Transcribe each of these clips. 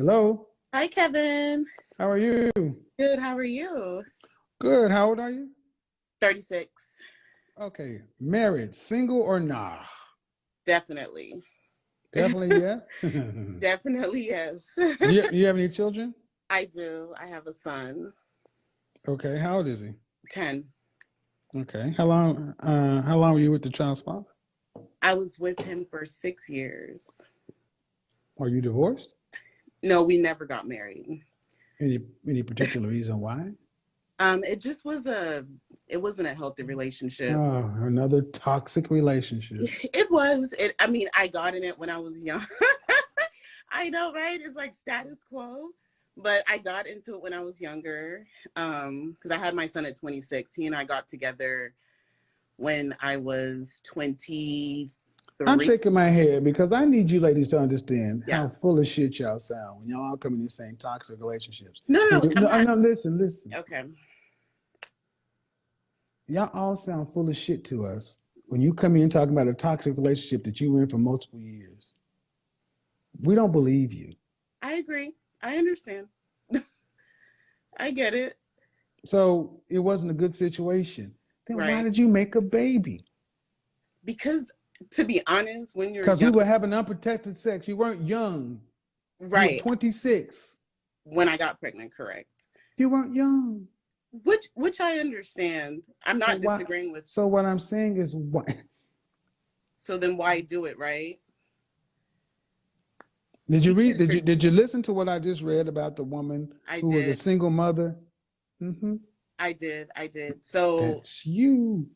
Hello. Hi, Kevin. How are you? Good. How are you? Good. How old are you? 36. Okay. Married, single or nah? Definitely. Definitely yes. Definitely, yes. You have any children? I do. I have a son, Okay. How old is he? 10. Okay. How long were you with the child's father? I was with him for 6 years. Are you divorced? No, we never got married. Any particular reason why? It wasn't a healthy relationship. Oh, another toxic relationship. I mean, I got in it when I was young. I know, right? It's like status quo. But I got into it when I was younger. Because I had my son at 26. He and I got together when I was 23. I'm shaking my head because I need you ladies to understand Yeah. how full of shit y'all sound when y'all all come in the same toxic relationships. No, I'm not. No, listen. Okay. Y'all all sound full of shit to us when you come in talking about a toxic relationship that you were in for multiple years. We don't believe you. I agree. I understand. I get it. So it wasn't a good situation. Then why Right. did you make a baby? Because to be honest, when you're Because we young, were having unprotected sex. You weren't young. You were right, 26. when I got pregnant, correct. You weren't young. Which I understand. I'm not disagreeing with. So what I'm saying is why? So then why do it, right? Did you read? Did you listen to what I just read about the woman I who was a did. single mother? Mm-hmm. I did. So That's you.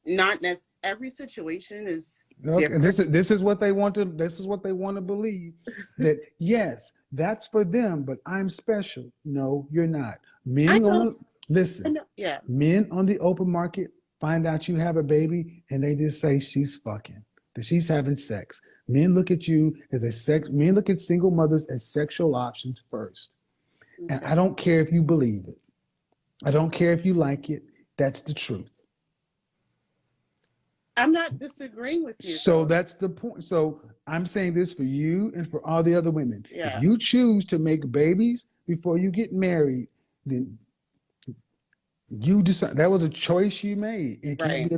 not necessarily every situation is Okay, different. this is what they want to believe, that yes, that's for them, but I'm special. No, you're not. I Men know. on listen, Yeah. men on the open market find out you have a baby and they just say she's fucking, that she's having sex. Men look at you as men look at single mothers as sexual options first. And Okay. I don't care if you believe it. I don't care if you like it. That's the truth. I'm not disagreeing with you So though. that's the point. So I'm saying this for you and for all the other women. If Yeah. you choose to make babies before you get married, then you decide that was a choice you made. Right.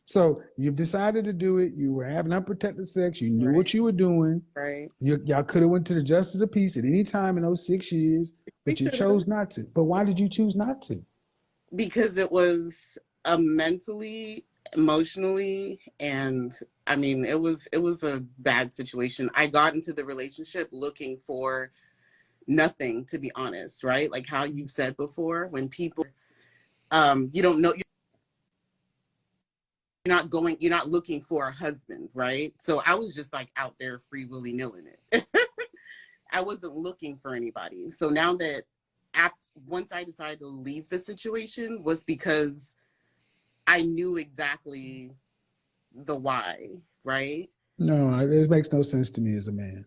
So you've decided to do it. You were having unprotected sex. You knew what Right. you were doing. Right. Y'all could have went to the justice of peace at any time in those 6 years, We but you could have. chose not to. But why did you choose not to? Because it was a mentally, emotionally, and I mean, it was a bad situation. I got into the relationship looking for nothing, to be honest, right? Like how you said before, when people you don't know, you're not looking for a husband, right? So I was just like out there free willy-nilly it. I wasn't looking for anybody. So now that once I decided to leave the situation was because I knew exactly the why, right? No, it makes no sense to me as a man.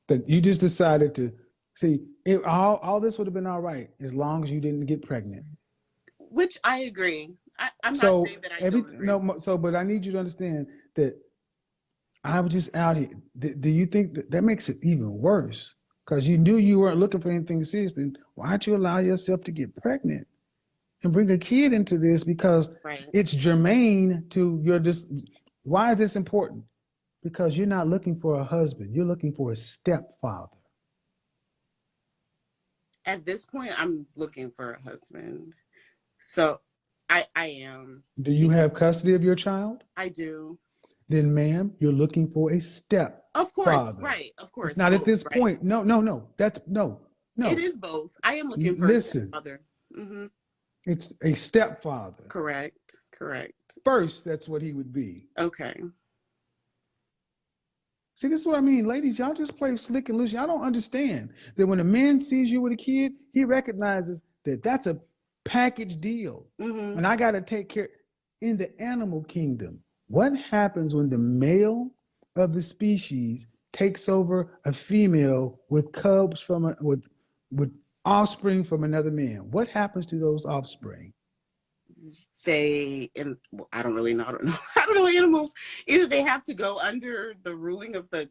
That you just decided to see all this would have been all right as long as you didn't get pregnant. Which I agree. I'm not So saying that I don't agree. but I need you to understand that I was just out here. Do you think that makes it even worse? Because you knew you weren't looking for anything serious. Then why'd you allow yourself to get pregnant and bring a kid into this? Because Right. it's germane to your why is this important? Because you're not looking for a husband. You're looking for a stepfather. At this point, I'm looking for a husband. So I am. Do you have custody of your child? I do. Then, ma'am, you're looking for a Of course, stepfather. right. Of It's course, not at both, this right. point. No. That's no. It is both. I am looking for a Listen, stepfather. Mm-hmm. it's a stepfather. Correct. First, that's what he would be. Okay. See, this is what I mean. Ladies, y'all just play slick and loose. Y'all don't understand that when a man sees you with a kid, he recognizes that that's a package deal. Mm-hmm. And I got to take care. In the animal kingdom, what happens when the male of the species takes over a female with cubs with offspring from another man? What happens to those offspring? I don't really know. I don't know. I don't know animals. Either they have to go under the ruling of the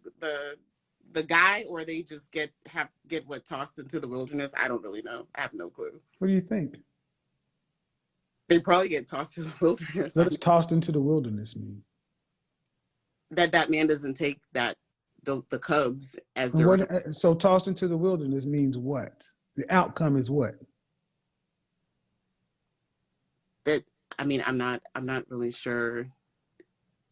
the guy, or they just get what tossed into the wilderness. I don't really know. I have no clue. What do you think? They probably get tossed to the wilderness. What does tossed into the wilderness mean? That man doesn't take the cubs as their What, so tossed into the wilderness means what? The outcome is what? that. I mean, I'm not really sure.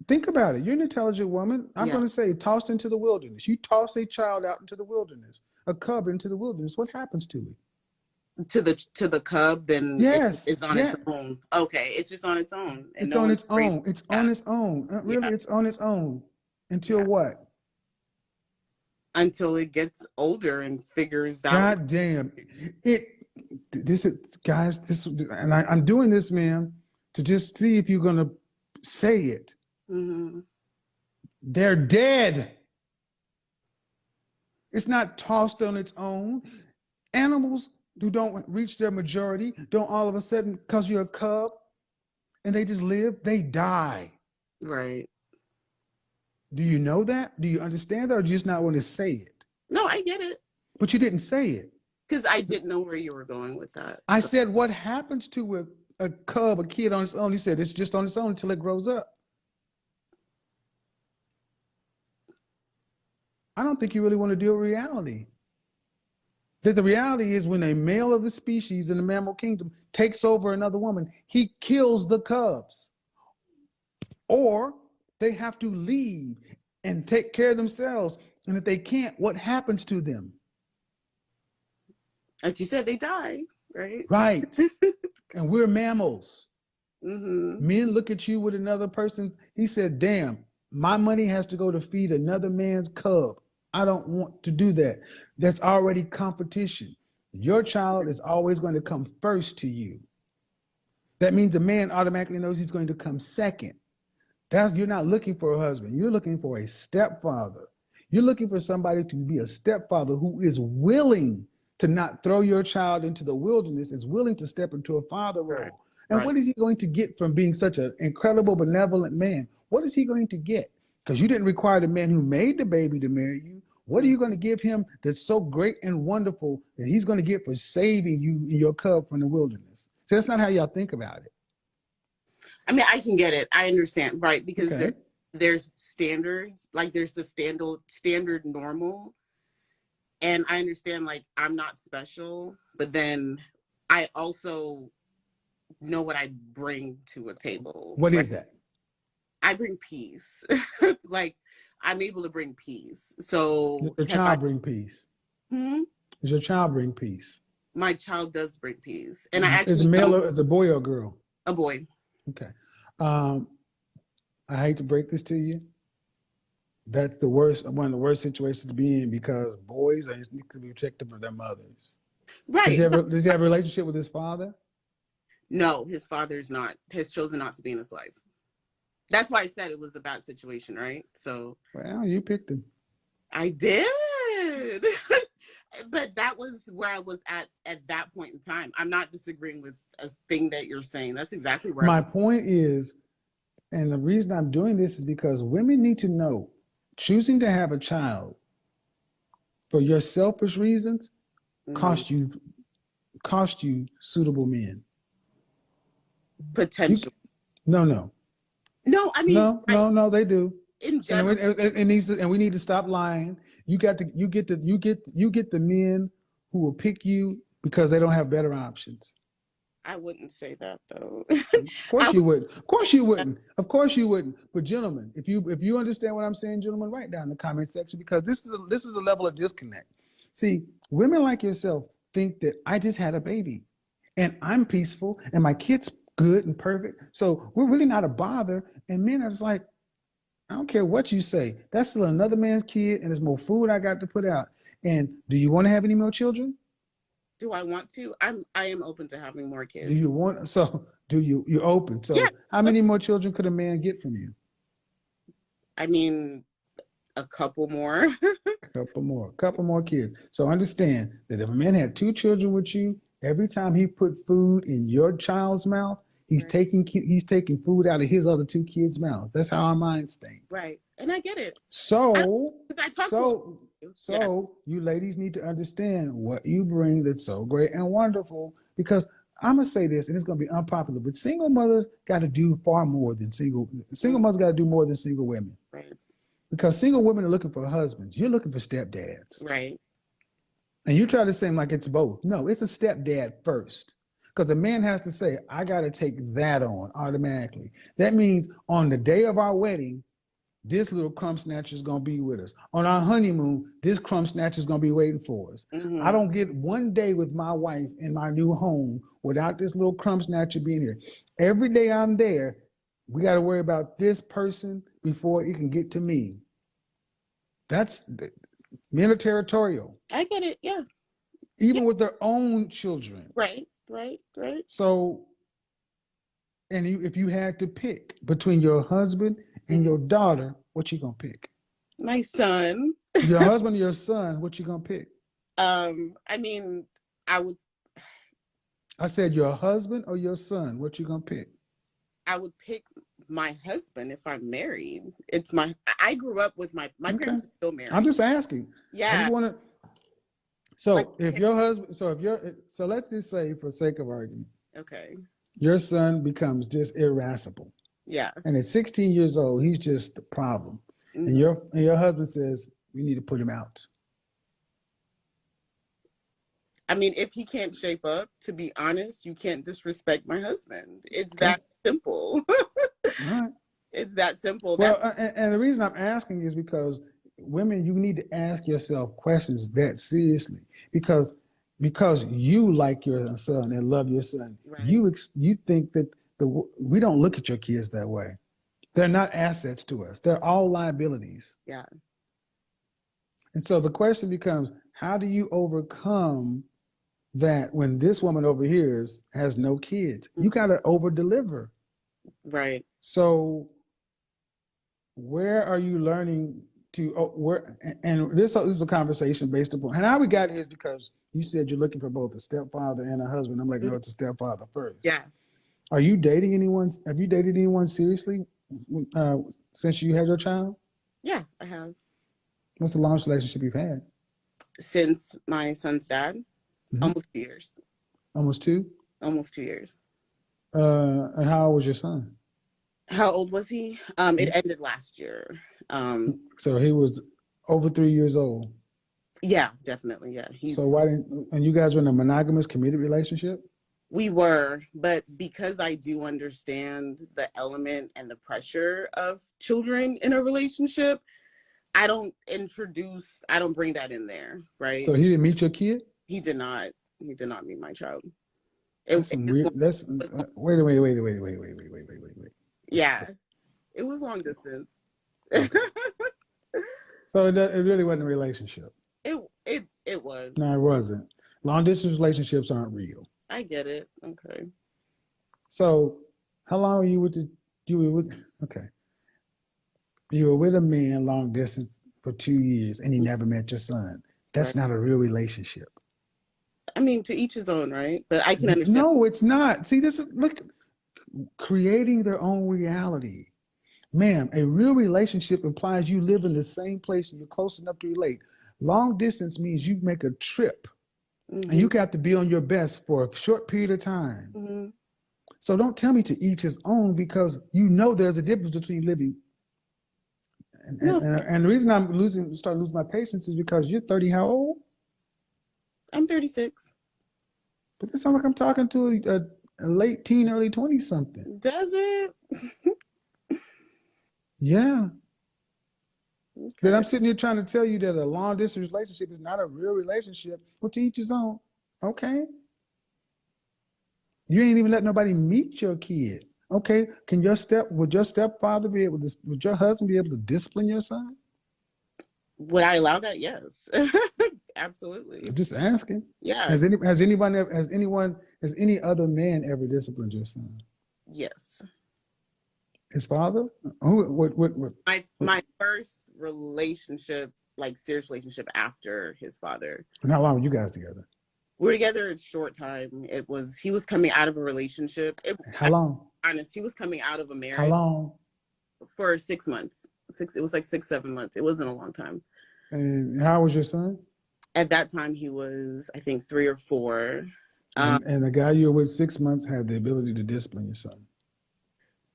Think about it. You're an intelligent woman. I'm going to say tossed into the wilderness. You toss a child out into the wilderness, a cub into the wilderness. What happens to it? To the cub, then yes, it's on its own. Okay, it's just on its own. And it's on its own. It's on its own. Really, it's on its own. Until what? Until it gets older and figures out. God damn it! This is, guys. This, and I'm doing this, man, to just see if you're gonna say it. Mm-hmm. They're dead. It's not tossed on its own. Animals who don't reach their majority don't all of a sudden, because you're a cub and they just live, they die. Right. Do you know that? Do you understand that, or do you just not want to say it? No, I get it. But you didn't say it. Because I didn't know where you were going with that. I said, what happens to a cub, a kid on its own? You said it's just on its own until it grows up. I don't think you really want to deal with reality. That the reality is when a male of the species in the mammal kingdom takes over another woman, he kills the cubs. Or they have to leave and take care of themselves. And if they can't, what happens to them? Like you said, they die, right? Right. And we're mammals. Mm-hmm. Men look at you with another person. He said, damn, my money has to go to feed another man's cub. I don't want to do that. That's already competition. Your child is always going to come first to you. That means a man automatically knows he's going to come second. You're not looking for a husband. You're looking for a stepfather. You're looking for somebody to be a stepfather who is willing to not throw your child into the wilderness, is willing to step into a father role. Right. And right. What is he going to get from being such an incredible, benevolent man? What is he going to get? Because you didn't require the man who made the baby to marry you. What are you going to give him that's so great and wonderful that he's going to get for saving you and your cub from the wilderness? So that's not how y'all think about it. I mean, I can get it. I understand, right? Because there's standards, like there's the standard normal. And I understand, like, I'm not special, but then I also know what I bring to a table. What is that? I bring peace. Like, I'm able to bring peace. So your child bring peace. Hmm? Does your child bring peace? My child does bring peace. And I actually... Is it male or is it a boy or a girl? A boy. Okay. I hate to break this to you. That's the worst, one of the worst situations to be in, because boys are instinctively protective of their mothers. Right. Does he have a relationship with his father? No, his father's not. Has chosen not to be in his life. That's why I said it was a bad situation, right? So. Well, you picked him. I did. But that was where I was at that point in time. I'm not disagreeing with a thing that you're saying. That's exactly where my point is, and the reason I'm doing this is because women need to know, choosing to have a child for your selfish reasons cost you suitable men. Potential. No, I mean, no, they do. In general, and we need to stop lying. You get the men who will pick you because they don't have better options. I wouldn't say that though. Of course you wouldn't. Of course you wouldn't. Of course you wouldn't. But gentlemen, if you understand what I'm saying, gentlemen, write down in the comment section, because this is a level of disconnect. See, women like yourself think that I just had a baby and I'm peaceful and my kid's good and perfect, so we're really not a bother. And men are just like, I don't care what you say. That's still another man's kid, and there's more food I got to put out. And do you want to have any more children? Do I want to? I am open to having more kids. Do you want? So do you? You're open. So yeah. How many more children could a man get from you? I mean, a couple more. A couple more kids. So understand that if a man had 2 children with you, every time he put food in your child's mouth, He's Right. he's taking food out of his other two kids' mouths. That's how our minds think. Right. And I get it. So, Because I talk to so, yeah. so you ladies need to understand what you bring that's so great and wonderful. Because I'm gonna say this, and it's gonna be unpopular, but single mothers got to do far more than single mothers got to do more than single women. Right. Because single women are looking for husbands. You're looking for stepdads. Right. And you try to say like it's both. No, it's a stepdad first. Because the man has to say, I got to take that on automatically. That means on the day of our wedding, this little crumb snatcher is going to be with us. On our honeymoon, this crumb snatcher is going to be waiting for us. I don't get one day with my wife in my new home without this little crumb snatcher being here. Every day I'm there, we got to worry about this person before it can get to me. That's men are territorial. I get it. Yeah. Even with their own children. Right. Right. Right. So, and if you had to pick between your husband and your daughter, what you gonna pick? My son. Your husband or your son, what you gonna pick? I mean, I said your husband or your son, what you gonna pick? I would pick my husband if I'm married. I grew up with my parents are still married. I'm just asking. Yeah. I just want to. So if your husband, so let's just say for sake of argument, okay, your son becomes just irascible. Yeah. And at 16 years old, he's just the problem. And your husband says, we need to put him out. I mean, if he can't shape up, to be honest, you can't disrespect my husband. It's that simple. All right. It's that simple. Well, and the reason I'm asking is because women, you need to ask yourself questions that seriously, because you like your son and love your son. Right. You think that we don't look at your kids that way. They're not assets to us. They're all liabilities. Yeah. And so the question becomes, how do you overcome that when this woman over here has no kids? You got to over deliver. Right. So where are you learning to and this is a conversation based upon, and how we got here is because you said you're looking for both a stepfather and a husband. I'm like, no, it's a stepfather first. Yeah. Are you dating anyone? Have you dated anyone seriously since you had your child? Yeah, I have. What's the longest relationship you've had? Since my son's dad, almost 2 years. Almost 2? Almost 2 years. And how old was your son? How old was he? It ended last year. So he was over 3 years old. Yeah, definitely. Yeah. So why didn't? And you guys were in a monogamous, committed relationship? We were, but because I do understand the element and the pressure of children in a relationship, I don't bring that in there, right? So he didn't meet your kid? He did not. He did not meet my child. Wait. Yeah, it was long distance. Okay. So it really wasn't a relationship. It was. No, it wasn't. Long distance relationships aren't real. I get it. Okay. So how long were you with okay. You were with a man long distance for 2 years and he never met your son. That's not a real relationship. I mean, to each his own, right? But I can understand. No, it's not. See, look, creating their own reality. Ma'am, a real relationship implies you live in the same place and you're close enough to relate. Long distance means you make a trip and you got to be on your best for a short period of time. So don't tell me to each his own, because you know there's a difference between living. And the reason I'm starting to lose my patience is because you're 30. How old? I'm 36. But it sounds like I'm talking to a late teen, early 20 something. Does it? Yeah. Okay. But I'm sitting here trying to tell you that a long distance relationship is not a real relationship. Well, to each his own. Okay. You ain't even let nobody meet your kid. Okay. Would your stepfather would your husband be able to discipline your son? Would I allow that? Yes. Absolutely. I'm just asking. Yeah. Has any other man ever disciplined your son? Yes. His father? What? My first relationship, like serious relationship after his father. And how long were you guys together? We were together a short time. He was coming out of a relationship. How long? Honest, he was coming out of a How marriage long? for 6 months. It was like 6, 7 months. It wasn't a long time. And how was your son? At that time, he was, I think, 3 or 4. And the guy you were with 6 months had the ability to discipline your son.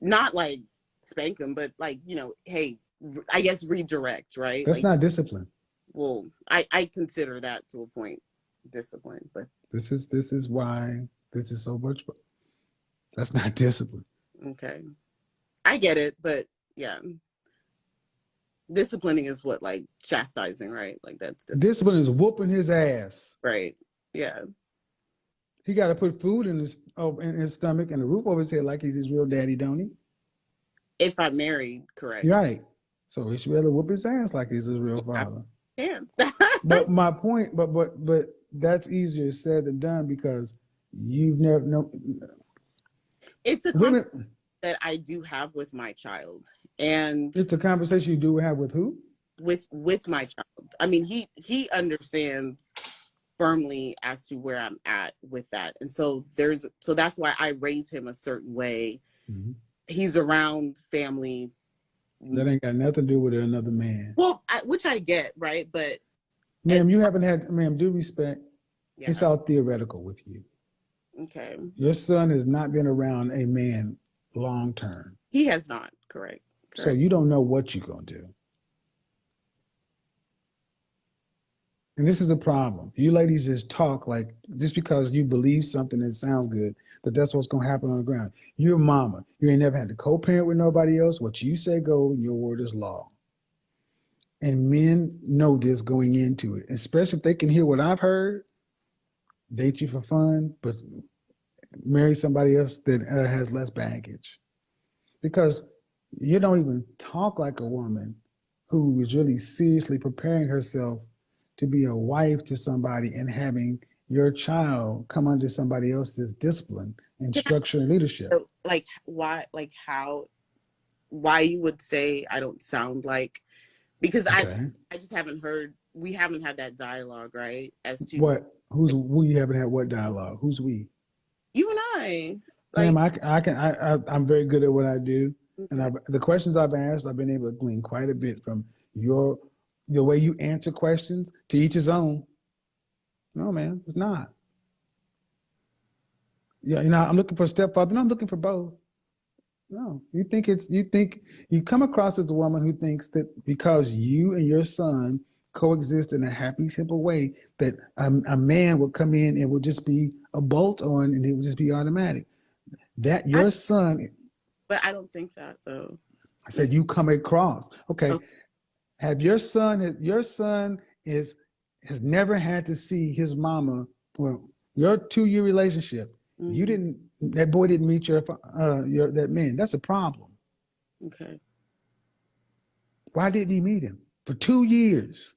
Not like spank him, but like, you know, hey, I guess redirect, right? That's like, not discipline. Well, I consider that to a point discipline, but this is why this is so much. That's not discipline. Okay, I get it, but yeah, disciplining is what, like chastising, right? Like that's discipline is whooping his ass, right? Yeah, he got to put food in his stomach and a roof over his head like he's his real daddy, don't he? If I'm married, correct. Right. So he should be able to whoop his ass like he's his real father. Yeah. But my point, but that's easier said than done because you've never know. It's a conversation that I do have with my child, and it's a conversation you do have with who? With my child. I mean, he understands firmly as to where I'm at with that, and so that's why I raise him a certain way. Mm-hmm. He's around family. That ain't got nothing to do with another man. Well, which I get, right? But ma'am, you haven't had, ma'am, due respect. Yeah. It's all theoretical with you. Okay. Your son has not been around a man long term. He has not, correct. So you don't know what you're going to do. And this is a problem. You ladies just talk like, just because you believe something that sounds good, that's what's going to happen on the ground. You're a mama. You ain't never had to co-parent with nobody else. What you say goes, your word is law. And men know this going into it, especially if they can hear what I've heard. Date you for fun, but marry somebody else that has less baggage. Because you don't even talk like a woman who is really seriously preparing herself to be a wife to somebody and having your child come under somebody else's discipline and structure and leadership. Like why you would say I don't sound like, because okay. I just haven't heard, we haven't had that dialogue, right? As to what, we haven't had what dialogue? Who's we? You and I. Like, I'm very good at what I do. Okay. And the questions I've asked, I've been able to glean quite a bit from the way you answer questions. To each his own. No, man, it's not. Yeah, I'm looking for a stepfather. No, I'm looking for both. No, you come across as a woman who thinks that because you and your son coexist in a happy, simple way, that a man will come in and will just be a bolt on and it will just be automatic. That your son. But I don't think that though. I said you come across. Okay. Have your son has never had to see his mama, well, your 2-year relationship. Mm-hmm. That boy didn't meet that man. That's a problem. Okay. Why didn't he meet him for 2 years?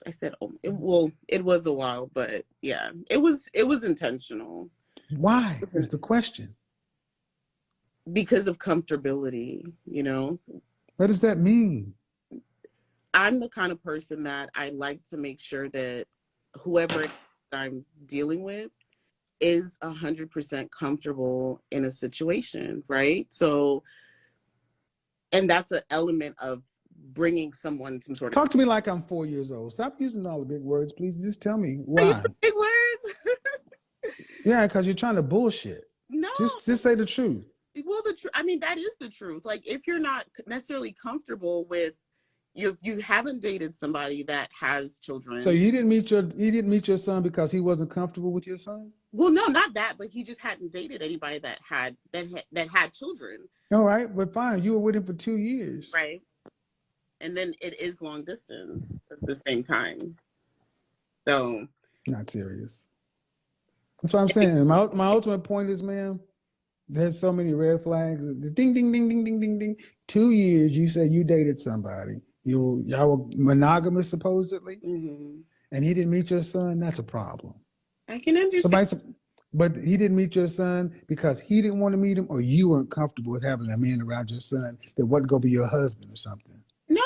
I said, it was a while, but yeah, it was intentional. Why is the question? Because of comfortability, you know. What does that mean? I'm the kind of person that I like to make sure that whoever I'm dealing with is 100% comfortable in a situation, right? So, and that's an element of bringing someone some sort of... Talk to me like I'm 4 years old. Stop using all the big words, please. Just tell me why. Big words? Yeah, because you're trying to bullshit. No. Just say the truth. Well, I mean, that is the truth. Like, if you're not necessarily comfortable with, you haven't dated somebody that has children. So you didn't meet your son because he wasn't comfortable with your son? Well, no, not that, but he just hadn't dated anybody that had children. All right, but fine. You were with him for 2 years. Right. And then it is long distance at the same time. So. Not serious. That's what I'm saying. My ultimate point is, ma'am, there's so many red flags. Ding, ding, ding, ding, ding, ding, ding. 2 years, you said you dated somebody. Y'all were monogamous, supposedly, mm-hmm. And he didn't meet your son. That's a problem. I can understand. But he didn't meet your son because he didn't want to meet him, or you weren't comfortable with having a man around your son that wasn't going to be your husband or something. No.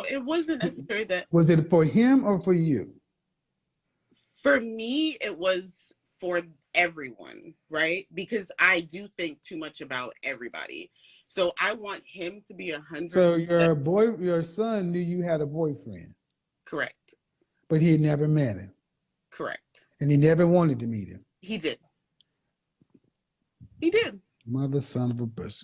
It wasn't necessarily that. Was it for him or for you? For me, it was for everyone, right? Because I do think too much about everybody. So I want him to be 100% So your son knew you had a boyfriend, correct. but he had never met him, Correct. and he never wanted to meet him. He did. He did. Mother, son of a bitch.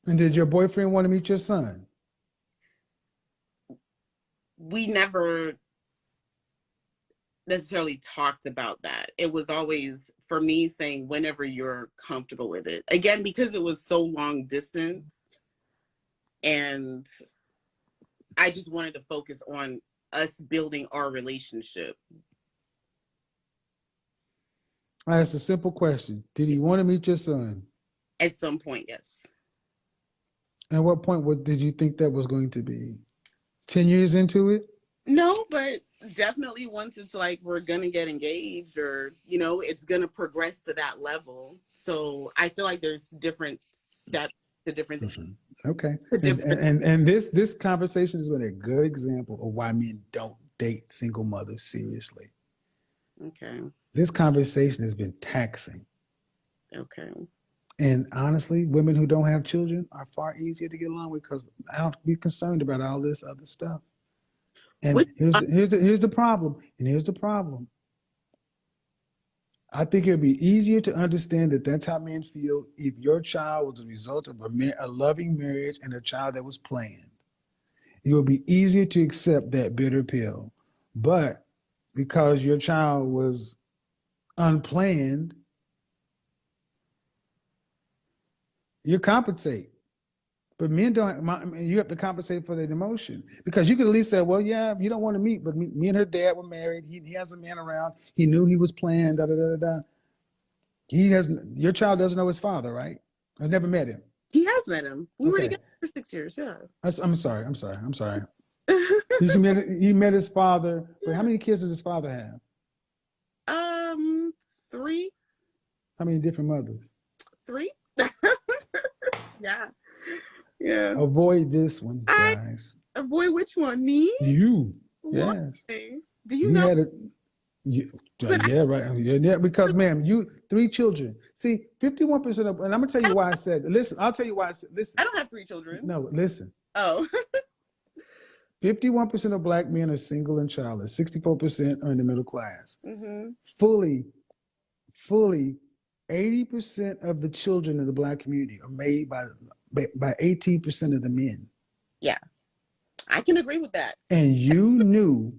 And did your boyfriend want to meet your son? We never necessarily talked about that. It was always for me saying whenever you're comfortable with it. Again, because it was so long distance and I just wanted to focus on us building our relationship. I asked a simple question. Did he want to meet your son? At some point, yes. At what point did you think that was going to be? 10 years into it? No, but definitely once it's like we're going to get engaged or, you know, it's going to progress to that level. So I feel like there's different steps to different. Okay. And this conversation has been a good example of why men don't date single mothers seriously. Okay. This conversation has been taxing. Okay. And honestly, women who don't have children are far easier to get along with because I don't have to be concerned about all this other stuff. And here's the problem. And here's the problem. I think it would be easier to understand that that's how men feel if your child was a result of a loving marriage and a child that was planned. It would be easier to accept that bitter pill. But because your child was unplanned, you compensate. But men don't, you have to compensate for that emotion. Because you could at least say, well, yeah, you don't want to meet, but me and her dad were married. He has a man around. He knew he was planned, da da da da. Your child doesn't know his father, right? I've never met him. He has met him. We were together for 6 years, yeah. I'm sorry. He met his father, but how many kids does his father have? 3. How many different mothers? 3. Yeah. Avoid this one, guys. Avoid which one? Me? You. Why? Yes. Do you know? Yeah, right. Yeah, because ma'am, 3 children. See, 51% of, and I'm gonna tell you why I said. Listen, I'll tell you why I said. Listen. I don't have 3 children. No, listen. Oh. 51% of Black men are single and childless. 64% are in the middle class. Mm-hmm. Fully, 80% of the children in the Black community are made by 18% of the men. Yeah, I can agree with that. And you knew,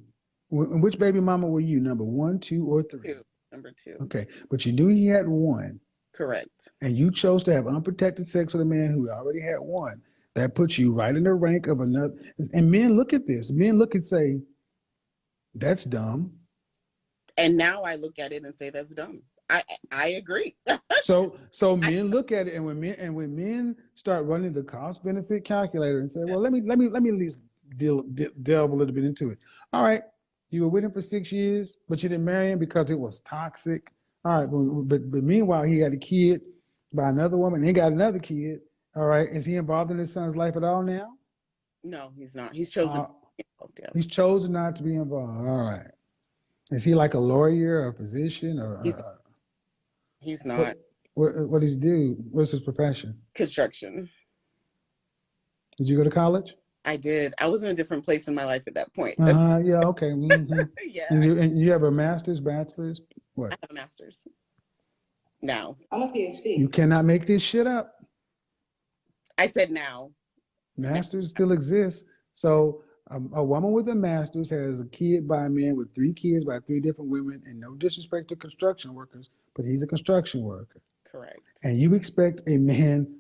which baby mama were you? Number 1, 2, or 3? Number 2. Okay, but you knew he had 1. Correct. And you chose to have unprotected sex with a man who already had 1. That puts you right in the rank of another. And men look at this. Men look and say, that's dumb. And now I look at it and say that's dumb. I agree. So men look at it, and when men start running the cost benefit calculator and say, well, let me at least delve a little bit into it. All right, you were with him for 6 years, but you didn't marry him because it was toxic. All right, but meanwhile he had a kid by another woman, and he got another kid. All right, is he involved in his son's life at all now? No, he's not. He's chosen. To be involved, yeah. He's chosen not to be involved. All right. Is he like a lawyer or a physician or? He's not. What does he do? What's his profession? Construction. Did you go to college? I did. I was in a different place in my life at that point. Yeah. Okay. Mm-hmm. Yeah. And you have a master's, bachelor's? What? I have a master's. Now. I'm a PhD. You cannot make this shit up. I said now. Masters still exists. So a woman with a master's has a kid by a man with 3 kids by 3 different women, and no disrespect to construction workers, but he's a construction worker. Correct. And you expect a man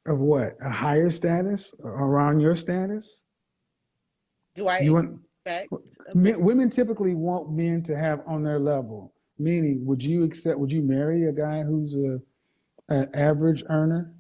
of what? A higher status around your status? Do I expect? Women typically want men to have on their level. Meaning, would you marry a guy who's an average earner,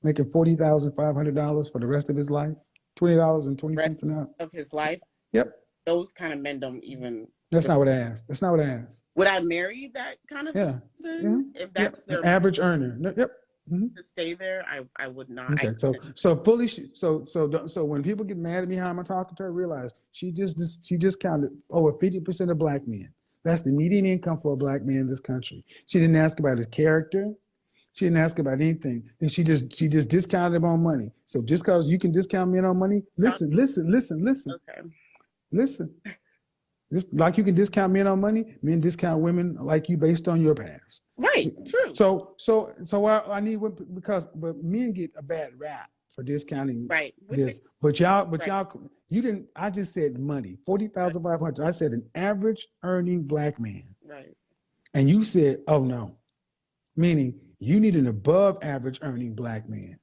making $40,500 for the rest of his life? $20.20 an hour. Of his life? Yep. Those kind of men don't even That's not what I asked. That's not what I asked. Would I marry that kind of Yeah. person if Yeah. that's their Average earner. Yep. Mhm. to stay there? I would not. Okay, so when people get mad at me how I'm talking to her, realize she discounted over 50% of black men. That's the median income for a black man in this country. She didn't ask about his character. She didn't ask about anything, and she just discounted him on money. So just because you can discount men on money, listen. Okay. Listen. Just like you can discount men on money, men discount women like you based on your past. Right. True. So I need but men get a bad rap for discounting Right. this. But y'all, you didn't. I just said money, 40,500. I said an average earning black man. Right. And you said, oh no, meaning you need an above average earning black man,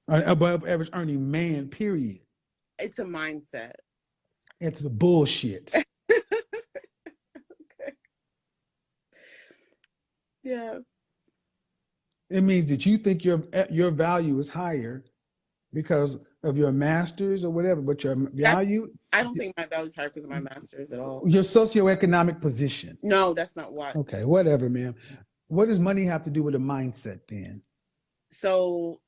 above average earning man. Period. It's a mindset. It's the bullshit. Okay. Yeah. It means that you think your value is higher because of your master's or whatever, but your value. I don't think my value is higher because of my master's at all. Your socioeconomic position. No, that's not why. Okay, whatever, man. What does money have to do with a mindset then? So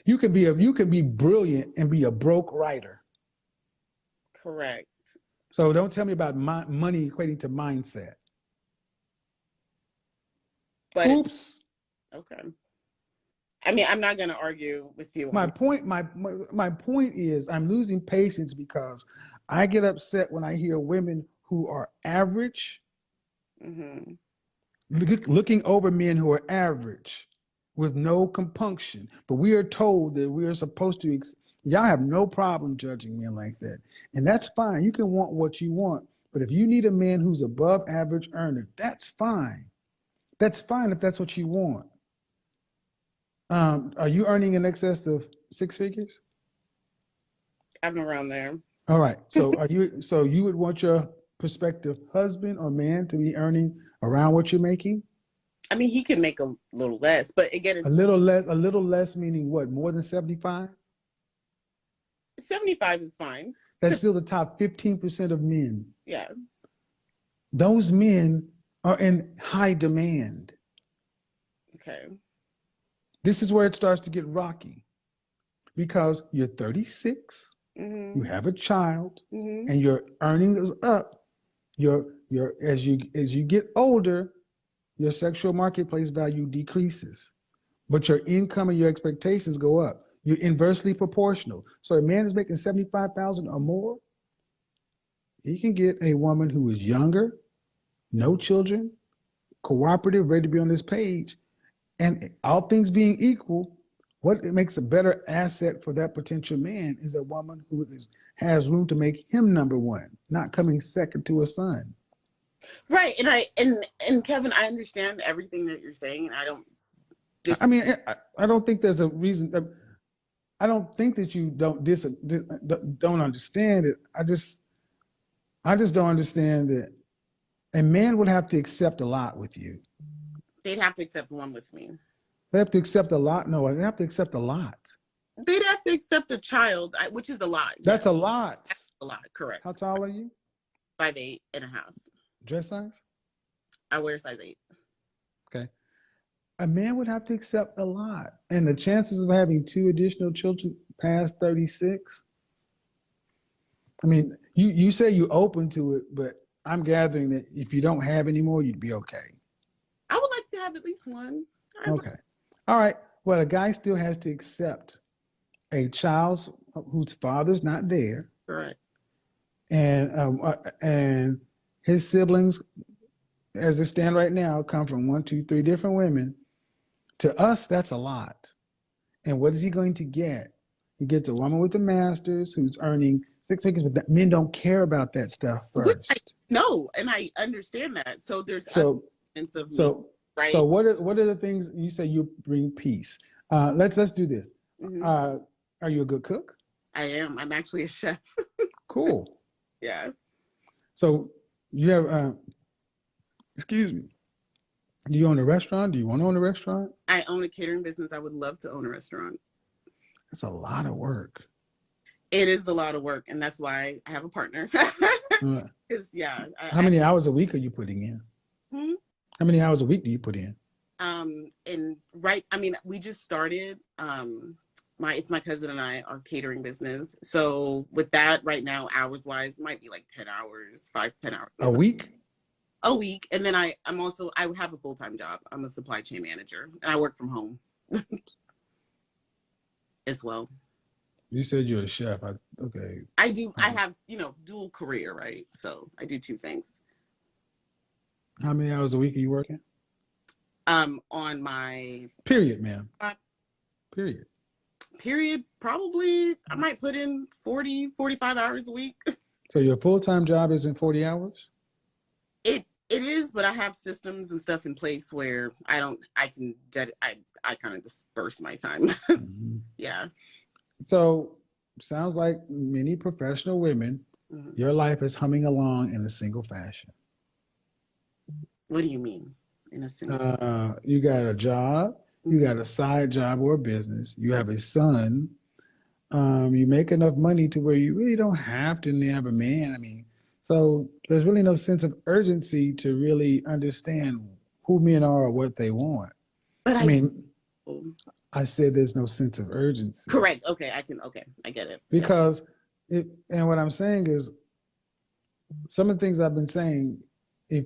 you can be brilliant and be a broke writer. Correct. So don't tell me about money equating to mindset. But oops. Okay. I mean, I'm not going to argue with you. My point is I'm losing patience because I get upset when I hear women who are average looking over men who are average with no compunction. But we are told that we are supposed to, y'all have no problem judging men like that. And that's fine. You can want what you want. But if you need a man who's above average earner, that's fine. That's fine if that's what you want. Are you earning in excess of 6 figures? I'm around there. All right. So you would want your prospective husband or man to be earning around what you're making? I mean, he can make a little less, but again, a little less meaning what? More than 75? 75 is fine. That's still the top 15% of men. Yeah. Those men are in high demand. Okay. This is where it starts to get rocky because you're 36, you have a child, and your earnings is up. As you get older, your sexual marketplace value decreases, but your income and your expectations go up. You're inversely proportional. So a man is making 75,000 or more, he can get a woman who is younger, no children, cooperative, ready to be on this page. And all things being equal, what makes a better asset for that potential man is a woman who has room to make him number one, not coming second to a son. Right. And Kevin, I understand everything that you're saying. And I don't think there's a reason. I don't think that you don't understand it. I just don't understand that a man would have to accept a lot with you. They'd have to accept one with me. They have to accept a lot? No, they have to accept a lot. They'd have to accept a child, which is a lot. That's a lot. That's a lot, correct. How tall are you? 5'8.5". Dress size? I wear size 8. Okay. A man would have to accept a lot. And the chances of having 2 additional children past 36, I mean, you say you're open to it, but I'm gathering that if you don't have any more, you'd be okay. I would like to have at least one. Okay. All right. Well, a guy still has to accept a child whose father's not there. Correct. And his siblings, as they stand right now, come from 1, 2, 3 different women. To us, that's a lot. And what is he going to get? He gets a woman with a master's who's earning 6 figures, but men don't care about that stuff first. No, and I understand that. So there's right. So what are the things you say you bring peace? Let's do this. Are you a good cook? I am. I'm actually a chef. Cool. Yeah. So you have excuse me. Do you own a restaurant? Do you want to own a restaurant? I own a catering business. I would love to own a restaurant. That's a lot of work. It is a lot of work, and that's why I have a partner. Uh, Because yeah, how many hours a week are you putting in? hmm? How many hours a week do you put in? And right, I mean, we just started. It's my cousin and I, our catering business. So with that, right now, hours wise, might be like 10 hours, 5, 10 hours A week? a week. And then I have a full time job. I'm a supply chain manager, and I work from home as well. You said you're a chef. Okay. I do. I have dual career, right? So I do two things. How many hours a week are you working? On my Period, ma'am. uh, Period. period, probably I might put in 40, 45 hours a week. So your full-time job is in 40 hours? It is, but I have systems and stuff in place where I kind of disperse my time. Mm-hmm. Yeah. So sounds like many professional women, Mm-hmm. your life is humming along in a single fashion. What do you mean in a single? You got a job, you got a side job or a business, you have a son, you make enough money to where you really don't have to have a man. I mean, so there's really no sense of urgency to really understand who men are or what they want. But I mean, I said there's no sense of urgency. Correct. Okay, I get it. Because and what I'm saying is some of the things I've been saying, if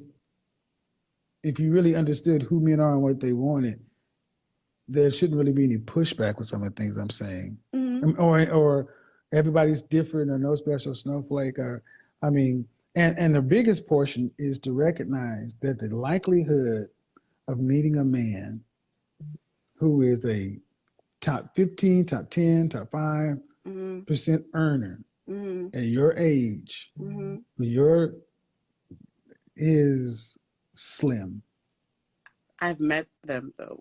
you really understood who men are and what they wanted, there shouldn't really be any pushback with some of the things I'm saying. Mm-hmm. Or everybody's different or no special snowflake or I mean, and the biggest portion is to recognize that the likelihood of meeting a man who is a top 15, top 10, top 5% Mm-hmm. earner Mm-hmm. at your age, Mm-hmm. is slim. I've met them though.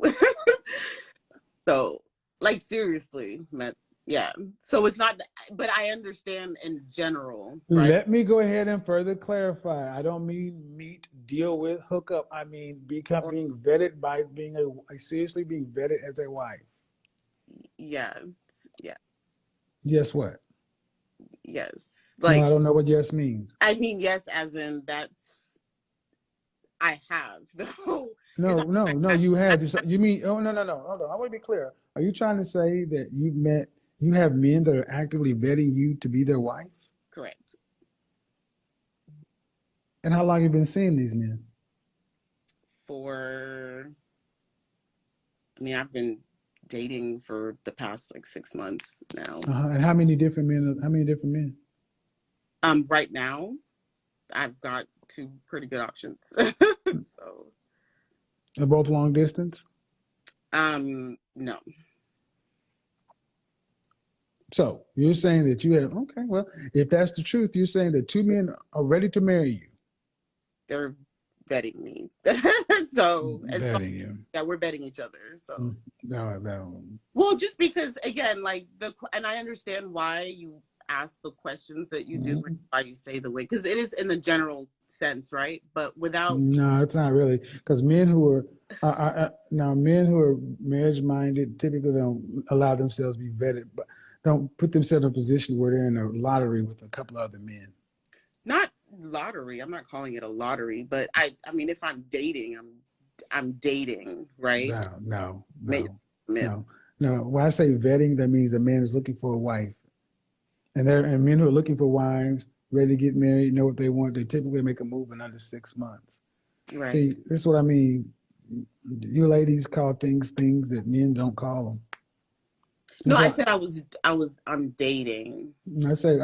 So, like seriously, met. Yeah. So it's not, but I understand in general, right? Let me go ahead and further clarify. I don't mean meet, deal with, hook up. I mean being vetted by being seriously being vetted as a wife. Yeah. Yeah. Yes, what? Yes. No, I don't know what yes means. I mean, yes, as in I have though. No, you have. You mean, oh, no. Hold on. I want to be clear. Are you trying to say that you have men that are actively vetting you to be their wife? Correct. And how long have you been seeing these men? I've been dating for the past like 6 months now. And how many different men? Right now, I've got 2 pretty good options. So. They're both long distance? No. So you're saying that you have, okay, well, if that's the truth, you're saying that 2 men are ready to marry you. They're vetting me. So vetting you. Yeah, we're vetting each other. So no. Well, just because again, like and I understand why you ask the questions that you do, why you say the way, because it is in the general sense, right? But without no, it's not really, because men who are marriage minded typically don't allow themselves to be vetted, but don't put themselves in a position where they're in a lottery with a couple of other men. Not lottery. I'm not calling it a lottery, but I mean, if I'm dating, I'm dating, right? No. When I say vetting, that means a man is looking for a wife, and men who are looking for wives, ready to get married, know what they want. They typically make a move in under 6 months. Right. See, this is what I mean. You ladies call things that men don't call them. No, I said I'm dating. I said,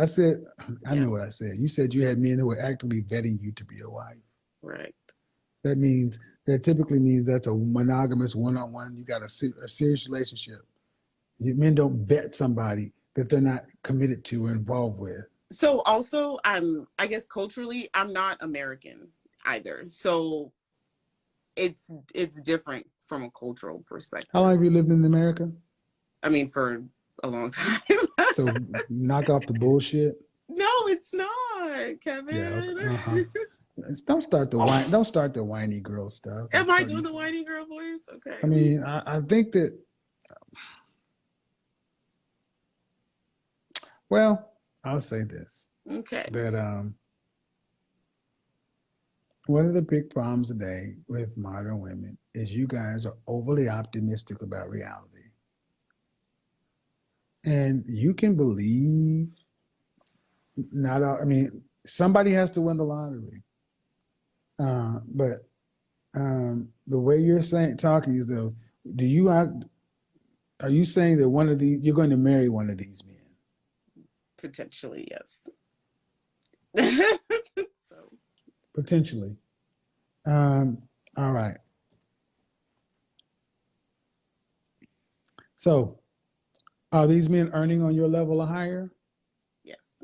I know what I said. You said you had men who were actively vetting you to be a wife. Right. That typically means that's a monogamous one-on-one. You got a serious relationship. Men don't vet somebody that they're not committed to or involved with. So also, I guess culturally, I'm not American either. So it's different from a cultural perspective. How long have you lived in America? I mean, for a long time. So knock off the bullshit. No, it's not, Kevin. Yeah, Don't start the whiny girl stuff. Am I doing the whiny girl voice? Okay. I mean, I think that. Well, I'll say this. Okay. That one of the big problems today with modern women is you guys are overly optimistic about reality. And you can believe not all, I mean, somebody has to win the lottery. But the way you're saying talking is though, do you are you saying that one of the you're going to marry one of these men? Potentially, yes. So Potentially. All right. So are these men earning on your level or higher? yes.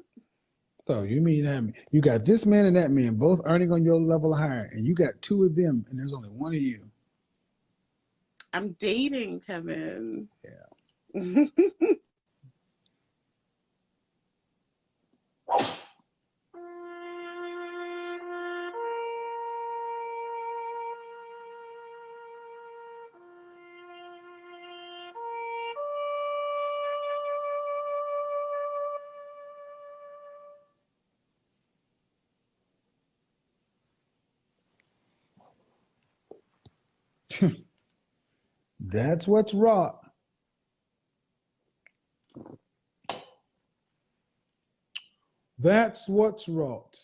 So you mean that you got this man and that man both earning on your level or higher, and you got two of them, and there's only one of you. I'm dating, Kevin. Yeah. That's what's wrong. That's what's wrought.